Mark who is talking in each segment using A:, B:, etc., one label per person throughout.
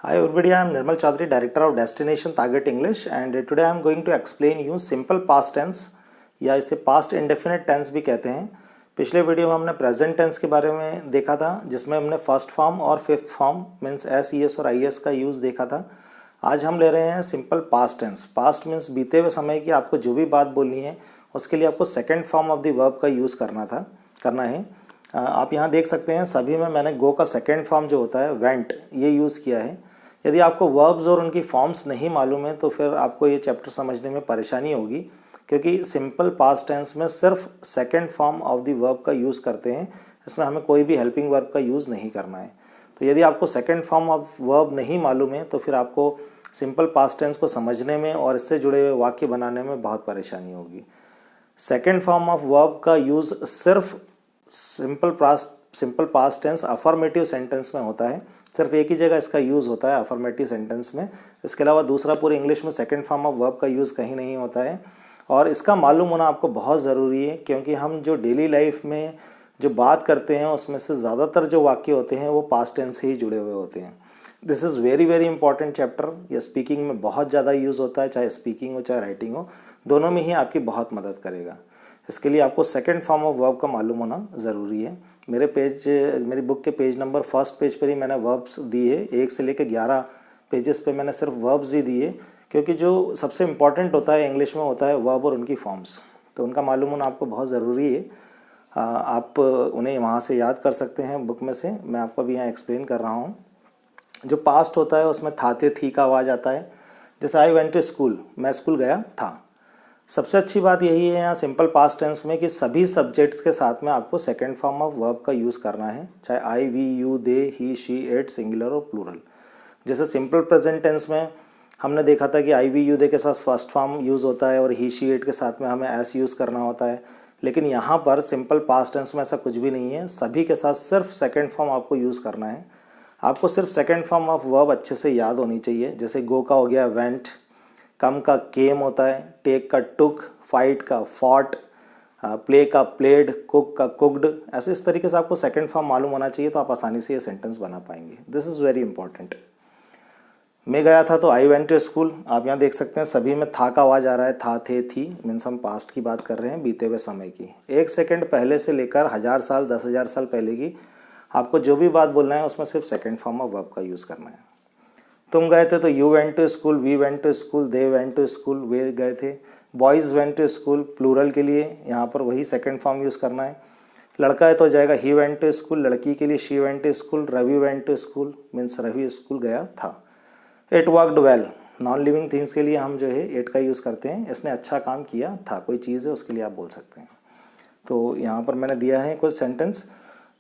A: Hi everybody, I am Nirmal Chaudhary, Director of Destination Target English, and today I am going to explain you simple past tense या इसे past indefinite tense भी कहते हैं। पिछले video में हमने present tense के बारे में देखा था, जिसमें हमने फर्स्ट फॉर्म और fifth form means S E S और आई एस का यूज़ देखा था। आज हम ले रहे हैं simple past tense. Past means बीते हुए समय की आपको जो भी बात बोलनी है उसके लिए आपको second form of the verb का यूज़ करना है। आप यहाँ देख सकते हैं सभी में मैंने गो का सेकेंड फॉर्म जो होता है वेंट ये यूज़ किया है। यदि आपको वर्ब्स और उनकी फॉर्म्स नहीं मालूम है तो फिर आपको ये चैप्टर समझने में परेशानी होगी, क्योंकि सिंपल पास्ट टेंस में सिर्फ second form of the verb का यूज़ करते हैं। इसमें हमें कोई भी हेल्पिंग वर्ब का यूज़ नहीं करना है। तो यदि आपको सेकंड फॉर्म ऑफ वर्ब नहीं मालूम है तो फिर आपको सिंपल पास्ट टेंस को समझने में और इससे जुड़े हुए वाक्य बनाने में बहुत परेशानी होगी। सेकंड फॉर्म ऑफ वर्ब का यूज़ सिर्फ simple past tense affirmative sentence में होता है। सिर्फ एक ही जगह इसका यूज़ होता है, अफर्मेटिव सेंटेंस में। इसके अलावा दूसरा पूरे इंग्लिश में सेकंड फॉर्म ऑफ वर्ब का यूज़ कहीं नहीं होता है, और इसका मालूम होना आपको बहुत ज़रूरी है, क्योंकि हम जो डेली लाइफ में जो बात करते हैं उसमें से ज़्यादातर जो वाक्य होते हैं वो पास्ट टेंस से ही जुड़े हुए होते हैं। This is very very important chapter. यह स्पीकिंग में बहुत ज़्यादा यूज़ होता है, चाहे स्पीकिंग हो चाहे राइटिंग हो, दोनों में ही आपकी बहुत मदद करेगा। इसके लिए आपको सेकंड फॉर्म ऑफ वर्ब का मालूम होना ज़रूरी है। मेरी बुक के पेज नंबर फर्स्ट पेज पर ही मैंने वर्ब्स दिए, 1 से लेकर 11 पेजेस पे मैंने सिर्फ वर्ब्स ही दिए, क्योंकि जो सबसे इम्पॉर्टेंट होता है इंग्लिश में होता है वर्ब और उनकी फॉर्म्स। तो उनका मालूम होना आपको बहुत ज़रूरी है। आप उन्हें वहाँ से याद कर सकते हैं बुक में से। मैं आपको अभी यहाँ एक्सप्लेन कर रहा हूँ। जो पास्ट होता है उसमें था थे थी का आवाज़ आता है। जैसे आई वेंट टू स्कूल, मैं स्कूल गया था। सबसे अच्छी बात यही है यहाँ सिंपल पास्ट टेंस में कि सभी सब्जेक्ट्स के साथ में आपको सेकंड फॉर्म ऑफ वर्ब का यूज़ करना है, चाहे I we you they he she it singular और प्लूरल। जैसे सिंपल प्रेजेंट टेंस में हमने देखा था कि आई वी यू दे के साथ फर्स्ट फॉर्म यूज़ होता है और ही शी इट के साथ में हमें एस यूज़ करना होता है। लेकिन यहाँ पर सिंपल पास्ट टेंस में ऐसा कुछ भी नहीं है, सभी के साथ सिर्फ सेकेंड फॉर्म आपको यूज़ करना है। आपको सिर्फ सेकेंड फॉर्म ऑफ वर्ब अच्छे से याद होनी चाहिए। जैसे गो का हो गया वेंट, कम का केम होता है, टेक का टुक, फाइट का फॉट, प्ले का प्लेड, कुक का कुकड। ऐसे इस तरीके से आपको सेकंड फॉर्म मालूम होना चाहिए, तो आप आसानी से ये सेंटेंस बना पाएंगे। This is very important. मैं गया था तो आई वेंट टू स्कूल। आप यहाँ देख सकते हैं सभी में था का आवाज़ आ रहा है, था थे थी, मीन्स हम पास्ट की बात कर रहे हैं, बीते हुए समय की। 1 सेकेंड पहले से लेकर 1000 साल 10,000 साल पहले की आपको जो भी बात बोलना है उसमें सिर्फ सेकेंड फॉर्म ऑफ वर्ब का यूज़ करना है। तुम गए थे तो you went to school, we went to school, they went to school, वे गए थे। Boys went to school, plural के लिए यहाँ पर वही सेकंड फॉर्म यूज़ करना है। लड़का है तो जाएगा ही वेंट टू स्कूल, लड़की के लिए she went to school, Ravi went to school, means Ravi school गया था। It worked well, non living things के लिए हम जो है इट का यूज़ करते हैं। इसने अच्छा काम किया था, कोई चीज़ है उसके लिए आप बोल सकते हैं। तो यहाँ पर मैंने दिया है कुछ सेंटेंस।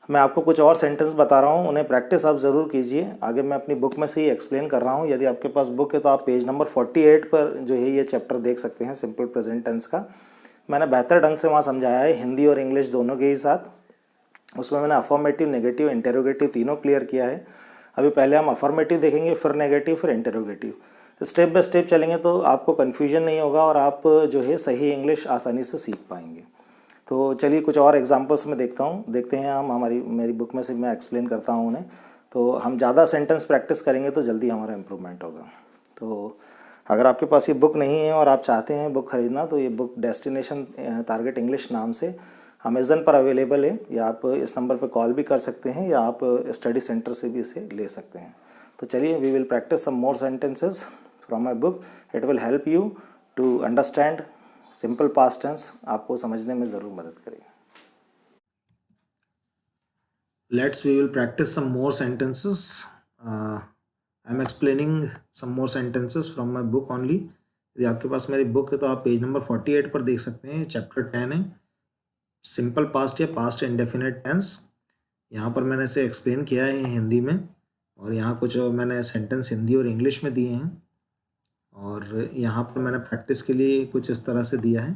A: मैं आपको कुछ और सेंटेंस बता रहा हूँ, उन्हें प्रैक्टिस आप ज़रूर कीजिए। आगे मैं अपनी बुक में से ही एक्सप्लेन कर रहा हूँ। यदि आपके पास बुक है तो आप पेज नंबर 48 पर जो है ये चैप्टर देख सकते हैं सिंपल प्रेजेंट टेंस का। मैंने बेहतर ढंग से वहाँ समझाया है, हिंदी और इंग्लिश दोनों के ही साथ। उसमें मैंने अफर्मेटिव, नेगेटिव, इंटेरोगेटिव तीनों क्लियर किया है। अभी पहले हम अफर्मेटिव देखेंगे, फिर नेगेटिव, फिर इंटेरोगेटिव। स्टेप बाय स्टेप चलेंगे तो आपको कन्फ्यूजन नहीं होगा और आप जो है सही इंग्लिश आसानी से सीख पाएंगे। तो चलिए कुछ और एग्जांपल्स में देखते हैं हम। मेरी बुक में से मैं एक्सप्लेन करता हूँ उन्हें। तो हम ज़्यादा सेंटेंस प्रैक्टिस करेंगे तो जल्दी हमारा इम्प्रूवमेंट होगा। तो अगर आपके पास ये बुक नहीं है और आप चाहते हैं बुक ख़रीदना, तो ये बुक डेस्टिनेशन टारगेट इंग्लिश नाम से अमेज़न पर अवेलेबल है, या आप इस नंबर पर कॉल भी कर सकते हैं, या आप स्टडी सेंटर से भी इसे ले सकते हैं। तो चलिए we will practice some more sentences from my book. It will help you to understand simple past tense, आपको समझने में ज़रूर मदद करेगा। We will practice some more sentences. I am explaining some more sentences from my book only. यदि आपके पास मेरी book है तो आप पेज नंबर 48 पर देख सकते हैं। चैप्टर 10 है सिंपल पास्ट या पास्ट इंडेफिनिट टेंस। यहाँ पर मैंने इसे एक्सप्लेन किया है हिंदी में, और यहाँ कुछ मैंने सेंटेंस हिंदी और इंग्लिश में दिए हैं, और यहाँ पर मैंने प्रैक्टिस के लिए कुछ इस तरह से दिया है।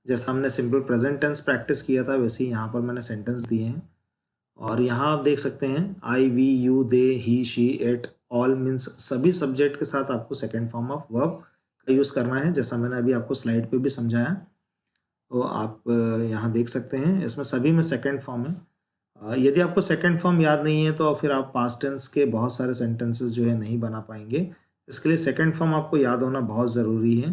A: जैसा हमने सिंपल प्रेजेंट टेंस प्रैक्टिस किया था वैसे ही यहाँ पर मैंने सेंटेंस दिए हैं। और यहाँ आप देख सकते हैं I we you they he she it all, means सभी सब्जेक्ट के साथ आपको सेकेंड फॉर्म ऑफ वर्ब का यूज़ करना है, जैसा मैंने अभी आपको स्लाइड पे भी समझाया। तो आप यहाँ देख सकते हैं इसमें सभी में सेकेंड फॉर्म है। यदि आपको सेकंड फॉर्म याद नहीं है तो फिर आप पास्ट टेंस के बहुत सारे सेंटेंसेस जो है नहीं बना पाएंगे। इसके लिए सेकंड फॉर्म आपको याद होना बहुत ज़रूरी है।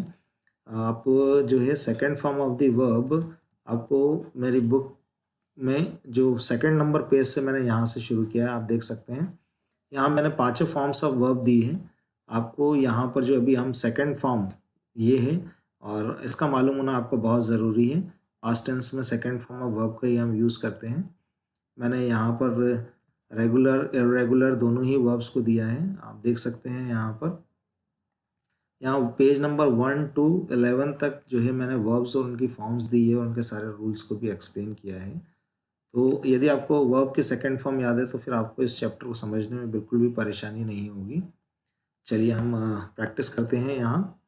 A: आप जो है second form of the verb आपको मेरी बुक में जो सेकंड नंबर पेज से मैंने यहाँ से शुरू किया है, आप देख सकते हैं यहाँ मैंने 5 फॉर्म्स ऑफ वर्ब दी है आपको। यहाँ पर जो अभी हम सेकंड फॉर्म ये है और इसका मालूम होना आपको बहुत ज़रूरी है। पास्ट टेंस में सेकंड फॉर्म ऑफ वर्ब का ही हम यूज़ करते हैं। मैंने यहाँ पर रेगुलर इरेगुलर दोनों ही वर्ब्स को दिया है, आप देख सकते हैं। यहाँ पेज नंबर 1 to 11 तक जो है मैंने वर्ब्स और उनकी फॉर्म्स दी है और उनके सारे रूल्स को भी एक्सप्लेन किया है। तो यदि आपको वर्ब की सेकंड फॉर्म याद है तो फिर आपको इस चैप्टर को समझने में बिल्कुल भी परेशानी नहीं होगी। चलिए हम प्रैक्टिस करते हैं। यहाँ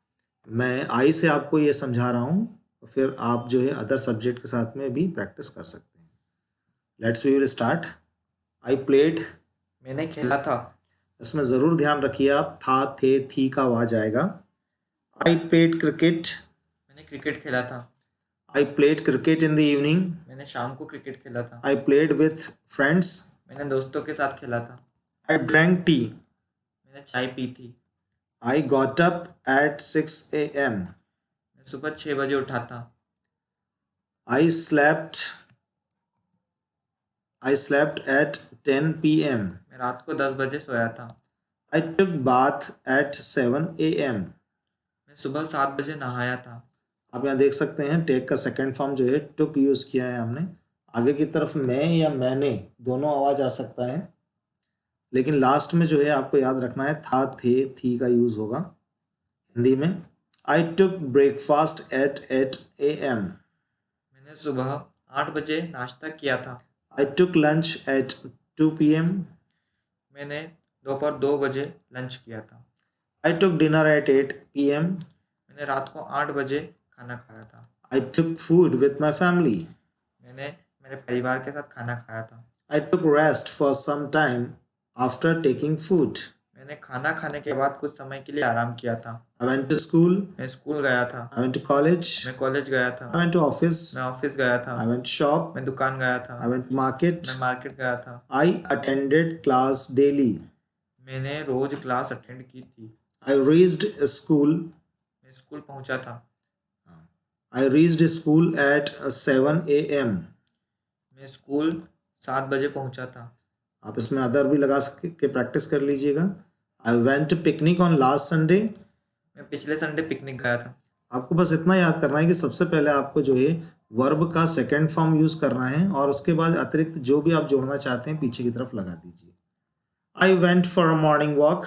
A: मैं आई से आपको ये समझा रहा हूँ, फिर आप जो है अदर सब्जेक्ट के साथ में भी प्रैक्टिस कर सकते हैं। Let's we will start. I played,
B: मैंने खेला था।
A: इसमें ज़रूर ध्यान रखिए आप था, थे, थी का आवाज आएगा। आई प्लेड क्रिकेट,
B: मैंने क्रिकेट खेला था।
A: I played cricket in the evening,
B: मैंने शाम को क्रिकेट खेला था।
A: आई प्लेड विथ फ्रेंड्स,
B: मैंने दोस्तों के साथ खेला था।
A: आई ड्रैंक टी,
B: मैंने चाय पी थी।
A: I got up at 6 AM,
B: मैं सुबह 6 बजे उठा था।
A: आई slept at 10 PM,
B: मैं रात को 10 बजे सोया था।
A: आई took bath at 7 AM।
B: मैं सुबह 7 बजे नहाया था।
A: आप यहाँ देख सकते हैं टेक का सेकंड फॉर्म जो है टुक यूज़ किया है हमने। आगे की तरफ मैं या मैंने दोनों आवाज़ आ सकता है, लेकिन लास्ट में जो है आपको याद रखना है था, थे, थी का यूज़ होगा हिंदी में। आई टुक ब्रेकफास्ट एट 8 AM,
B: मैंने सुबह 8 बजे नाश्ता किया था।
A: I took lunch eight 2 PM,
B: मैंने दोपहर 2 बजे लंच किया था।
A: I took dinner eight 8 PM,
B: मैंने रात को 8 बजे खाना खाया था।
A: I took food with my family,
B: मैंने मेरे परिवार के साथ खाना खाया था।
A: I took rest for some time after taking food,
B: मैंने खाना खाने के बाद कुछ समय के लिए आराम किया था।
A: आई वेंट टू स्कूल,
B: मैं स्कूल गया था।
A: आई वेंट टू कॉलेज,
B: मैं कॉलेज गया था।
A: आई वेंट टू ऑफिस,
B: मैं ऑफिस गया था।
A: आई वेंट शॉप,
B: मैं दुकान गया था।
A: आई वेंट मार्केट,
B: मैं मार्केट गया था।
A: आई अटेंडेड क्लास डेली,
B: मैंने रोज क्लास अटेंड की थी।
A: आई रीच्ड स्कूल,
B: मैं स्कूल पहुंचा था।
A: I reached school eight 7 AM।
B: मैं स्कूल 7 बजे पहुंचा था।
A: आप इसमें अदर भी लगा के प्रैक्टिस कर लीजिएगा। I went picnic on last Sunday,
B: मैं पिछले संडे पिकनिक गया था।
A: आपको बस इतना याद करना है कि सबसे पहले आपको जो है वर्ब का सेकंड फॉर्म यूज़ करना है और उसके बाद अतिरिक्त जो भी आप जोड़ना चाहते हैं पीछे की तरफ लगा दीजिए। I went for a morning walk,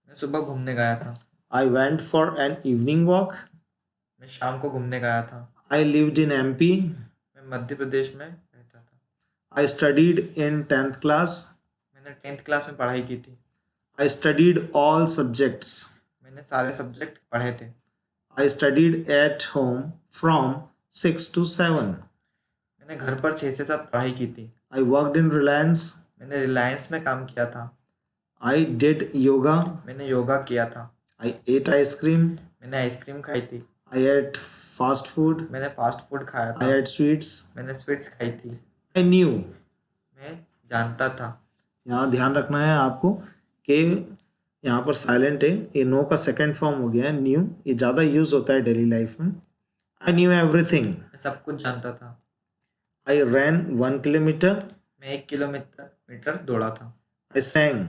B: मैं सुबह घूमने गया था।
A: I went for an evening walk,
B: मैं शाम को घूमने गया था।
A: आई लिव्ड इन MP,
B: मैं मध्य प्रदेश में रहता था।
A: I studied in 10th class,
B: मैंने 10th क्लास में पढ़ाई की थी।
A: आई स्टडीड ऑल सब्जेक्ट्स,
B: मैंने सारे सब्जेक्ट पढ़े थे।
A: I studied at home from 6 to 7,
B: मैंने घर पर 6 से 7 पढ़ाई की थी।
A: आई वर्कड इन रिलायंस,
B: मैंने रिलायंस में काम किया था।
A: आई डिड योगा,
B: मैंने योगा किया था।
A: आई एट आइसक्रीम,
B: मैंने आइसक्रीम खाई थी।
A: आई एट फास्ट फूड,
B: मैंने फास्ट फूड खाया
A: आई
B: था।
A: एट स्वीट्स,
B: मैंने स्वीट्स खाई थी।
A: I knew.
B: मैं जानता था।
A: यहाँ ध्यान रखना है आपको कि यहाँ पर साइलेंट है, ये नो का सेकंड फॉर्म हो गया है न्यू, ये ज़्यादा यूज़ होता है डेली लाइफ में। आई न्यू एवरीथिंग,
B: मैं सब कुछ जानता था।
A: आई रैन 1 किलोमीटर,
B: मैं 1 किलोमीटर दौड़ा था।
A: आई सैंग,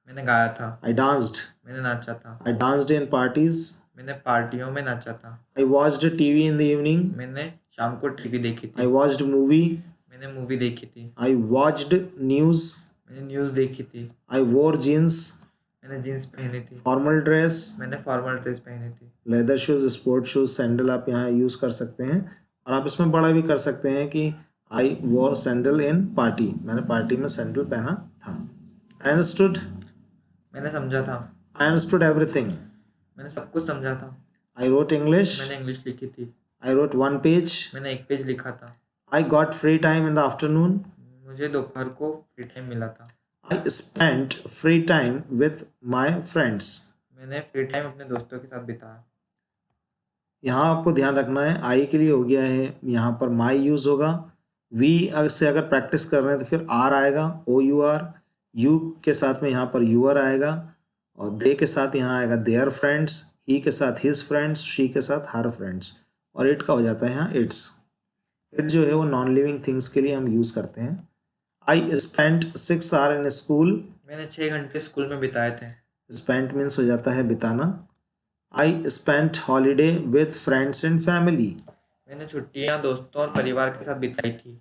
B: मैंने गाया था।
A: आई डांस्ड,
B: मैंने नाचा था।
A: आई डांस्ड इन पार्टीज,
B: मैंने पार्टियों में नाचा था।
A: I watched TV in the evening,
B: मैंने शाम को टीवी देखी
A: आई
B: थी।
A: वॉच्ड मूवी,
B: मैंने मूवी देखी थी।
A: आई वॉच्ड न्यूज़,
B: मैंने न्यूज़ देखी थी।
A: आई वोर जीन्स,
B: मैंने जीन्स पहनी थी।
A: फॉर्मल ड्रेस,
B: मैंने फॉर्मल ड्रेस पहनी थी।
A: Leather shoes, sport shoes, sandal आप यहाँ यूज़ कर सकते हैं। और आप इसमें बड़ा भी कर सकते हैं कि आई वॉर सैंडल इन पार्टी, मैंने पार्टी में सैंडल पहना था। आई अंडरस्टूड,
B: मैंने समझा था।
A: आई अंडरस्टूड एवरीथिंग,
B: मैंने सब कुछ समझा था।
A: आई रोट इंग्लिश,
B: मैंने इंग्लिश लिखी थी।
A: आई रोट 1 पेज,
B: मैंने 1 पेज लिखा था।
A: I got free time in the afternoon,
B: मुझे दोपहर को फ्री टाइम मिला था।
A: I spent free time with my friends.
B: मैंने फ्री टाइम अपने दोस्तों के साथ बिताया।
A: यहाँ आपको ध्यान रखना है आई के लिए हो गया है यहाँ पर माई यूज़ होगा, वी से अगर प्रैक्टिस कर रहे हैं तो फिर आर आएगा, ओ यू आर, यू के साथ में यहाँ पर यूअर आएगा, और दे के साथ यहाँ आएगा देयर फ्रेंड्स, ही के साथ हिज फ्रेंड्स, शी के साथ हर फ्रेंड्स, और इट का हो जाता है यहाँ इट्स। इट जो है वो नॉन लिविंग थिंग्स के लिए हम यूज़ करते हैं। I spent 6 hour in school.
B: मैंने 6 घंटे स्कूल में बिताए थे।
A: स्पेंट मीन्स हो जाता है बिताना। I spent holiday with friends and family.
B: मैंने छुट्टियां दोस्तों और परिवार के साथ बिताई थी।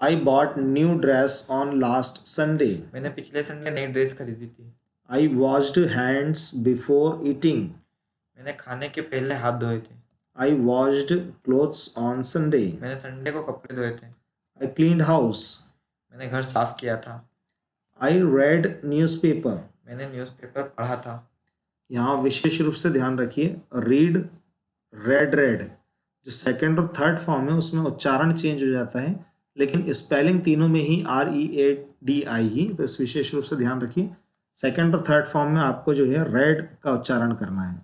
A: I bought new dress on last Sunday.
B: मैंने पिछले संडे नई ड्रेस खरीदी थी।
A: आई वॉश्ड हैंड्स बिफोर ईटिंग।
B: मैंने खाने के पहले हाथ धोए थे।
A: आई वॉश्ड क्लोथ्स ऑन संडे।
B: मैंने संडे को कपड़े धोए थे।
A: आई क्लीन्ड हाउस।
B: मैंने घर साफ किया था।
A: I read newspaper.
B: मैंने न्यूज़पेपर पढ़ा था।
A: यहाँ विशेष रूप से ध्यान रखिए, रीड, रेड, जो सेकंड और थर्ड फॉर्म है उसमें उच्चारण चेंज हो जाता है, लेकिन स्पेलिंग तीनों में ही READ आएगी, तो इस विशेष रूप से ध्यान रखिए। सेकंड और थर्ड फॉर्म में आपको जो है रेड का उच्चारण करना है।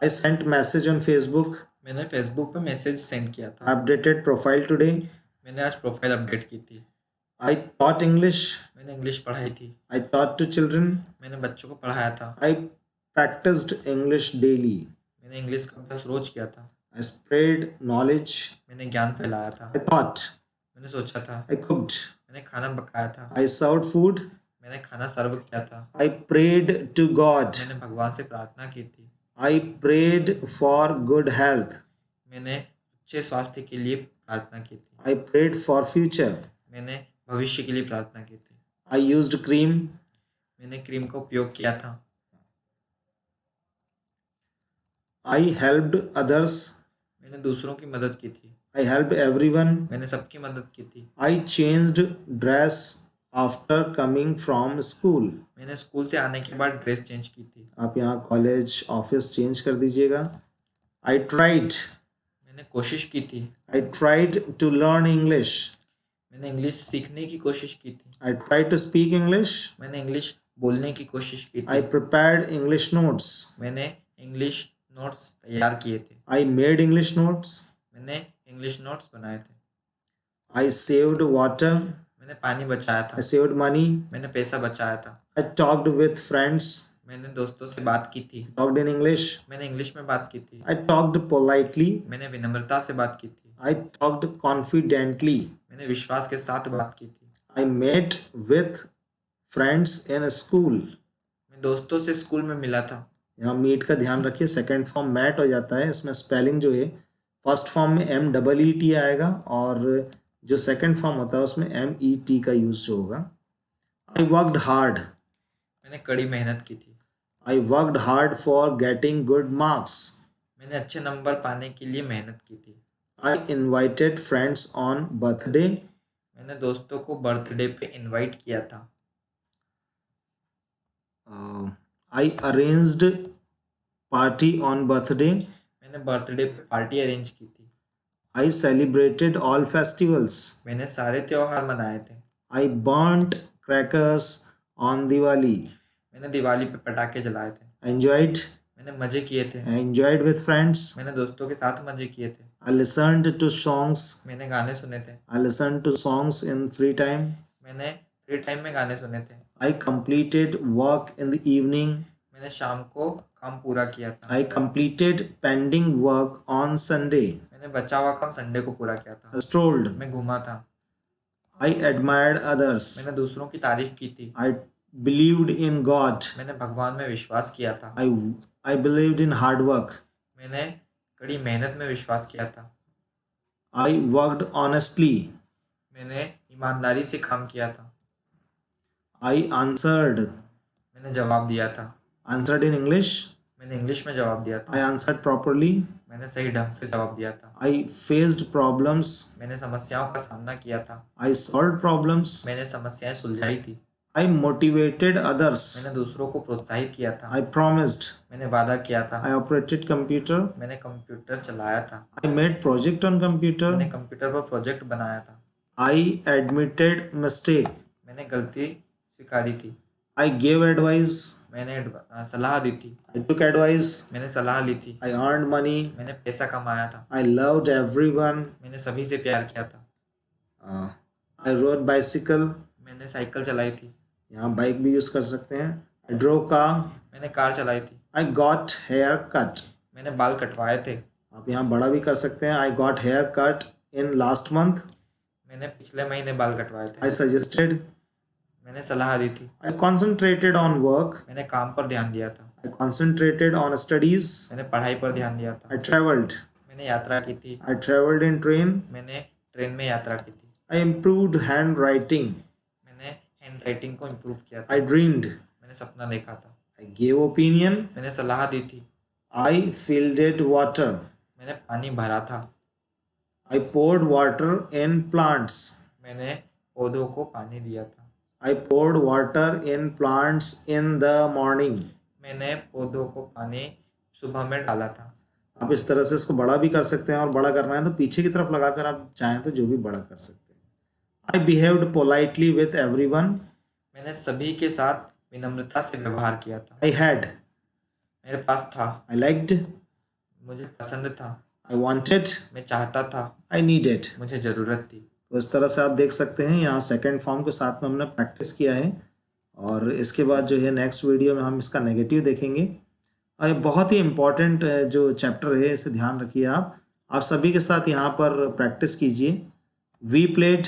A: I sent message on Facebook.
B: मैंने फेसबुक पे मैसेज सेंड किया था।
A: Updated profile today.
B: मैंने आज प्रोफाइल अपडेट की थी।
A: I taught English.
B: मैंने इंग्लिश पढ़ाई थी।
A: I taught to children.
B: मैंने बच्चों को पढ़ाया था।
A: I practised English daily.
B: मैंने इंग्लिश का अभ्यास रोज किया था।
A: I spread knowledge.
B: मैंने ज्ञान फैलाया था।
A: I thought.
B: मैंने सोचा था।
A: I cooked.
B: मैंने खाना पकाया था।
A: आई सर्व्ड फूड।
B: मैंने खाना सर्व किया था।
A: I prayed to God.
B: मैंने भगवान से प्रार्थना की थी।
A: I prayed for good health.
B: मैंने अच्छे स्वास्थ्य के लिए प्रार्थना की थी।
A: I prayed for future.
B: मैंने भविष्य के लिए प्रार्थना की थी।
A: I used cream.
B: मैंने क्रीम का उपयोग किया था।
A: I helped others.
B: मैंने दूसरों की मदद की थी।
A: I helped everyone.
B: मैंने सबकी मदद की थी।
A: I changed dress after coming from school.
B: मैंने स्कूल से आने के बाद ड्रेस चेंज की थी।
A: आप यहाँ कॉलेज ऑफिस चेंज कर दीजिएगा। I tried.
B: मैंने कोशिश की थी।
A: I tried to learn English.
B: मैंने इंग्लिश सीखने की कोशिश की थी।
A: I tried to speak English.
B: मैंने इंग्लिश बोलने की कोशिश की
A: आई
B: थी।
A: Prepared English notes.
B: मैंने इंग्लिश नोट्स तैयार किए थे।
A: I made English notes.
B: मैंने इंग्लिश नोट्स बनाए थे।
A: I saved water.
B: मैंने पानी बचाया था।
A: I saved money.
B: मैंने पैसा बचाया था।
A: I talked with friends.
B: मैंने दोस्तों से बात की थी।
A: Talked in English.
B: मैंने इंग्लिश में बात की थी।
A: I talked politely.
B: मैंने विनम्रता से बात की थी।
A: I talked confidently.
B: मैंने विश्वास के साथ बात की थी।
A: I met with friends in school.
B: मैं दोस्तों से स्कूल में मिला था।
A: यहाँ मीट का ध्यान रखिए, सेकंड फॉर्म मैट हो जाता है, इसमें स्पेलिंग जो है फर्स्ट फॉर्म में MEET आएगा, और जो सेकंड फॉर्म होता है उसमें MET का यूज जो होगा। I worked hard.
B: मैंने कड़ी मेहनत की थी।
A: I worked hard for getting good marks.
B: मैंने अच्छे नंबर पाने के लिए मेहनत की थी।
A: I invited friends on birthday.
B: मैंने दोस्तों को बर्थडे पे इनवाइट किया था।
A: आई अरेंज्ड पार्टी ऑन बर्थडे।
B: मैंने बर्थडे पे पार्टी अरेंज की थी।
A: I celebrated all festivals.
B: मैंने सारे त्योहार मनाए थे।
A: आई बर्न्ट क्रैकर्स ऑन दिवाली।
B: मैंने दिवाली पे पटाखे जलाए थे।
A: I enjoyed.
B: मैंने मजे किए थे।
A: I enjoyed with friends.
B: मैंने दोस्तों के साथ मजे किए थे।
A: I listened to songs.
B: मैंने गाने सुने थे।
A: I listen to songs in free time.
B: मैंने फ्री टाइम में गाने सुने थे।
A: I completed work in the evening.
B: मैंने शाम को काम पूरा किया था।
A: I completed pending work on Sunday.
B: मैंने बचा हुआ काम संडे को पूरा किया था।
A: आई स्ट्रोल्ड।
B: मैं घूमा था।
A: आई एडमायर्ड अदर्स।
B: मैंने दूसरों की तारीफ की थी।
A: आई बिलीव्ड इन गॉड।
B: मैंने भगवान में विश्वास किया था।
A: आई बिलीव्ड इन हार्ड वर्क।
B: मैंने कड़ी मेहनत में विश्वास किया था।
A: I worked honestly.
B: मैंने ईमानदारी से काम किया था।
A: I answered.
B: मैंने जवाब दिया था।
A: आंसर्ड इन इंग्लिश।
B: मैंने इंग्लिश में जवाब दिया
A: आई
B: था।
A: Answered properly.
B: मैंने सही ढंग से जवाब दिया था।
A: I faced problems.
B: मैंने समस्याओं का सामना किया था।
A: आई सॉल्व्ड प्रॉब्लम्स।
B: मैंने समस्याएं सुलझाई थी।
A: आई मोटिवेटेड अदर्स।
B: मैंने दूसरों को प्रोत्साहित किया था।
A: आई प्रॉमिस्ड।
B: मैंने वादा किया था।
A: आई ऑपरेटेड कंप्यूटर।
B: मैंने कंप्यूटर चलाया था।
A: I made project on computer.
B: मैंने कंप्यूटर पर प्रोजेक्ट बनाया था।
A: आई एडमिटेड मिस्टेक।
B: मैंने गलती स्वीकारी थी।
A: I gave advice.
B: मैंने सलाह दी थी।
A: आई टुक एडवाइस।
B: मैंने सलाह ली थी।
A: आई अर्नड मनी।
B: मैंने पैसा कमाया था।
A: I loved everyone.
B: मैंने सभी से प्यार किया था।
A: आई रोड बाइसिकल,
B: मैंने साइकिल चलाई थी।
A: यहाँ बाइक भी यूज़ कर सकते हैं। आई ड्रोव कार,
B: मैंने कार चलाई थी।
A: आई गॉट हेयर कट,
B: मैंने बाल कटवाए थे।
A: आप यहाँ बड़ा भी कर सकते हैं। I got hair cut in last month,
B: मैंने पिछले महीने बाल कटवाए थे।
A: आई सजेस्टेड,
B: मैंने सलाह दी थी।
A: आई कॉन्सेंट्रेटेड ऑन वर्क,
B: मैंने काम पर ध्यान दिया था।
A: आई कॉन्सेंट्रेटेड ऑन स्टडीज,
B: मैंने पढ़ाई पर ध्यान दिया था।
A: आई ट्रेवल्ड,
B: मैंने यात्रा की थी।
A: आई ट्रेवल्ड इन ट्रेन,
B: मैंने ट्रेन में यात्रा की थी।
A: आई इम्प्रूव्ड हैंड राइटिंग,
B: मैंने हैंड राइटिंग को इम्प्रूव किया था।
A: आई ड्रीम्ड,
B: मैंने सपना देखा था।
A: आई गेव ओपिनियन,
B: मैंने सलाह दी थी।
A: आई फिल्डेड वाटर,
B: मैंने पानी भरा था।
A: आई poured वाटर इन प्लांट्स,
B: मैंने पौधों को पानी दिया था।
A: I poured water in plants in the morning.
B: मैंने पौधों को पानी सुबह में डाला था।
A: आप इस तरह से इसको बड़ा भी कर सकते हैं, और बड़ा करना है तो पीछे की तरफ लगाकर आप चाहें तो जो भी बड़ा कर सकते हैं। I behaved politely with everyone.
B: मैंने सभी के साथ विनम्रता से व्यवहार किया था।
A: I had,
B: मेरे पास था।
A: I liked,
B: मुझे पसंद था।
A: I wanted,
B: मैं चाहता था।
A: I needed.
B: मुझे ज़रूरत थी।
A: तो इस तरह से आप देख सकते हैं, यहाँ सेकंड फॉर्म के साथ में हमने प्रैक्टिस किया है, और इसके बाद जो है नेक्स्ट वीडियो में हम इसका नेगेटिव देखेंगे। और ये बहुत ही इम्पॉर्टेंट जो चैप्टर है, इसे ध्यान रखिए आप सभी के साथ यहाँ पर प्रैक्टिस कीजिए। वी प्लेड,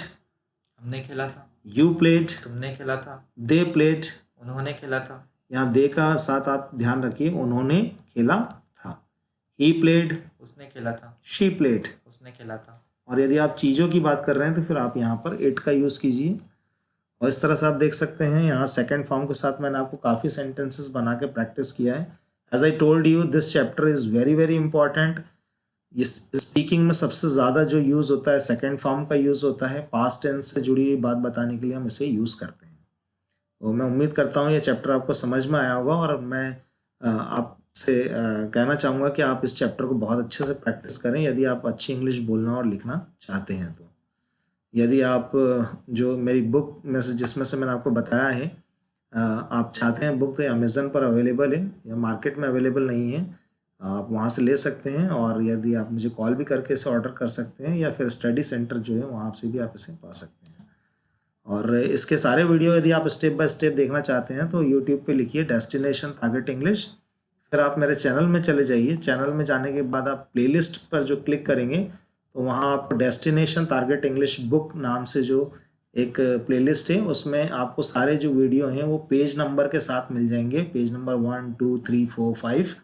B: हमने खेला था।
A: यू प्लेड,
B: तुमने खेला था।
A: दे प्लेड,
B: उन्होंने खेला था।
A: यहाँ दे का साथ आप ध्यान रखिए, उन्होंने खेला था। ही प्लेड,
B: उसने खेला था।
A: शी प्लेड,
B: उसने खेला था।
A: और यदि आप चीज़ों की बात कर रहे हैं तो फिर आप यहाँ पर इट का यूज़ कीजिए। और इस तरह से आप देख सकते हैं, यहाँ सेकंड फॉर्म के साथ मैंने आपको काफ़ी सेंटेंसेस बना के प्रैक्टिस किया है। As I told you, this chapter is very very important. इस स्पीकिंग में सबसे ज़्यादा जो यूज़ होता है सेकंड फॉर्म का यूज़ होता है। पास्ट टेंस से जुड़ी हुई बात बताने के लिए हम इसे यूज़ करते हैं। तो मैं उम्मीद करता हूँ ये चैप्टर आपको समझ में आया होगा, और मैं आपसे कहना चाहूँगा कि आप इस चैप्टर को बहुत अच्छे से प्रैक्टिस करें यदि आप अच्छी इंग्लिश बोलना और लिखना चाहते हैं। तो यदि आप जो मेरी बुक में से जिसमें से मैंने आपको बताया है, आप चाहते हैं बुक, तो अमेज़न पर अवेलेबल है या मार्केट में अवेलेबल नहीं है, आप वहाँ से ले सकते हैं। और यदि आप मुझे कॉल भी करके इसे ऑर्डर कर सकते हैं, या फिर स्टडी सेंटर जो है वहाँ से भी आप इसे पा सकते हैं। और इसके सारे वीडियो यदि आप स्टेप बाय स्टेप देखना चाहते हैं तो यूट्यूब पे लिखिए डेस्टिनेशन टारगेट इंग्लिश, फिर आप मेरे चैनल में चले जाइए। चैनल में जाने के बाद आप प्लेलिस्ट पर जो क्लिक करेंगे तो वहाँ आपको डेस्टिनेशन टारगेट इंग्लिश बुक नाम से जो एक प्लेलिस्ट है, उसमें आपको सारे जो वीडियो हैं वो पेज नंबर के साथ मिल जाएंगे। Page number 1 2 3 4 5।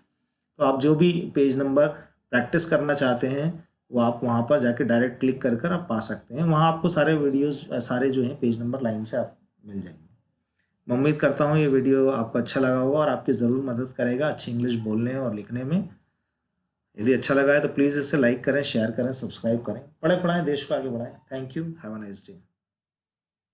A: तो आप जो भी पेज नंबर प्रैक्टिस करना चाहते हैं वो आप वहाँ पर जाके डायरेक्ट क्लिक कर आप पा सकते हैं। वहाँ आपको सारे वीडियोस, सारे जो हैं पेज नंबर लाइन से आप मिल जाएंगे। मैं उम्मीद करता हूँ ये वीडियो आपको अच्छा लगा होगा और आपकी ज़रूर मदद करेगा अच्छी इंग्लिश बोलने और लिखने में। यदि अच्छा लगा है तो प्लीज़ इसे लाइक करें, शेयर करें, सब्सक्राइब करें। पढ़े पढ़ाएं, देश को आगे बढ़ाएं। Thank you, have a nice day.